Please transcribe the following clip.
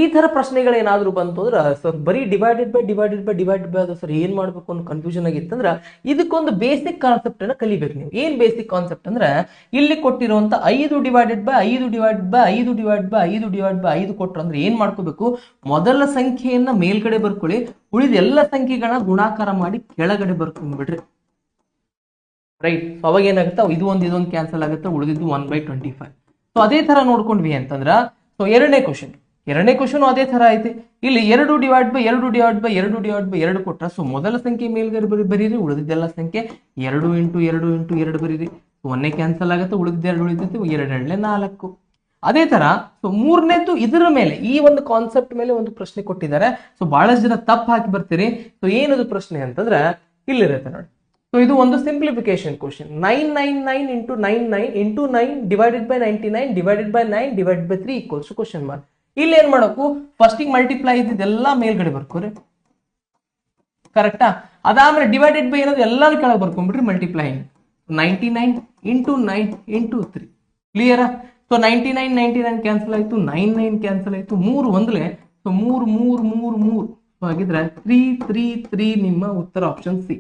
ಈ ತರ ಪ್ರಶ್ನೆಗಳೇನಾದ್ರೂ ಬಂತು ಅಂದ್ರೆ ಸರ್ ಬರೀ ಡಿವೈಡೆಡ್ ಬೈ ಅದು ಸರ್ ಏನ್ ಮಾಡ್ಬೇಕು ಅನ್ನೋ ಕನ್ಫ್ಯೂಷನ್ ಆಗಿತ್ತಂದ್ರ ಇದಕ್ಕೊಂದು ಬೇಸಿಕ್ ಕಾನ್ಸೆಪ್ಟ್ ಅನ್ನ ಕಲಿಬೇಕು ನೀವು. ಏನ್ ಬೇಸಿಕ್ ಕಾನ್ಸೆಪ್ಟ್ ಅಂದ್ರೆ ಇಲ್ಲಿ ಕೊಟ್ಟಿರುವಂತ 5 ಕೊಟ್ರು ಅಂದ್ರೆ ಏನ್ ಮಾಡ್ಕೋಬೇಕು, ಮೊದಲ ಸಂಖ್ಯೆಯನ್ನ ಮೇಲ್ಗಡೆ ಬರ್ಕೊಳ್ಳಿ, ಉಳಿದ ಎಲ್ಲ ಸಂಖ್ಯೆಗಳನ್ನ ಗುಣಾಕಾರ ಮಾಡಿ ಕೆಳಗಡೆ ಬರ್ಕೊಂಡ್ಬಿಡ್ರಿ. ರೈಟ್. ಸೊ ಅವಾಗ ಏನಾಗುತ್ತೆ, ಇದೊಂದು ಕ್ಯಾನ್ಸಲ್ ಆಗುತ್ತೆ, ಉಳಿದಿದ್ದು 1/25. ಸೊ ಅದೇ ತರ ನೋಡ್ಕೊಂಡ್ವಿ ಅಂತಂದ್ರ ಸೊ ಎರಡನೇ ಕ್ವಶನ್ ಅದೇ ತರ ಐತಿ. ಇಲ್ಲಿ 2/2 ಕೊಟ್ರ ಸೊ ಮೊದಲ ಸಂಖ್ಯೆ ಮೇಲ್ಗಡೆ ಬರೀರಿ, ಉಳಿದಿದ್ದೆಲ್ಲ ಸಂಖ್ಯೆ 2 × 2 ಬರೀರಿ. ಒಂದೇ ಕ್ಯಾನ್ಸಲ್ ಆಗುತ್ತೆ, ಉಳಿದಿದ್ದು 2 ಉಳಿದೈತಿ, 2 × 4. ಅದೇ ತರ ಸೊ ಮೂರನೇದು ಇದರ ಮೇಲೆ ಈ ಒಂದು ಕಾನ್ಸೆಪ್ಟ್ ಮೇಲೆ ಒಂದು ಪ್ರಶ್ನೆ ಕೊಟ್ಟಿದ್ದಾರೆ. ಸೊ ಬಹಳಷ್ಟು ಜನ ತಪ್ಪು ಹಾಕಿ ಬರ್ತೀರಿ. ಸೊ ಏನದು ಪ್ರಶ್ನೆ ಅಂತಂದ್ರೆ ಇಲ್ಲಿರುತ್ತೆ ನೋಡಿ. ಸೊ ಇದು ಒಂದು simplification question. 999 × 9 divided by 99 divided by 9 divided by 3 equals question mark. ಇಲ್ಲಿ ಏನ್ ಮಾಡಬೇಕು, ಫಸ್ಟಿಗೆ ಮಲ್ಟಿಪ್ಲೈ ಇದ್ದಿದ್ದೆಲ್ಲ ಮೇಲ್ಗಡೆ ಬರ್ಕೋರಿ, ಕರೆಕ್ಟಾ. ಅದಾದ್ಮೇಲೆ ಡಿವೈಡೆಡ್ ಬೈ ಏನಾದ್ರು ಎಲ್ಲಾನು ಕೆಳಗೆ ಬರ್ಕೊಂಡ್ಬಿಟ್ರಿ, ಮಲ್ಟಿಪ್ಲೈಯಿಂಗ್ 99 × 9 × 3. ಕ್ಲಿಯರಾ. ಸೊ 99 ಕ್ಯಾನ್ಸಲ್ ಆಯ್ತು, 99 ಕ್ಯಾನ್ಸಲ್ ಆಯ್ತು, 3 ಒಂದ್ಲೆ. ಸೊ 3 ಹಾಗಿದ್ರೆ 3 ನಿಮ್ಮ ಉತ್ತರ ಆಪ್ಷನ್ ಸಿ.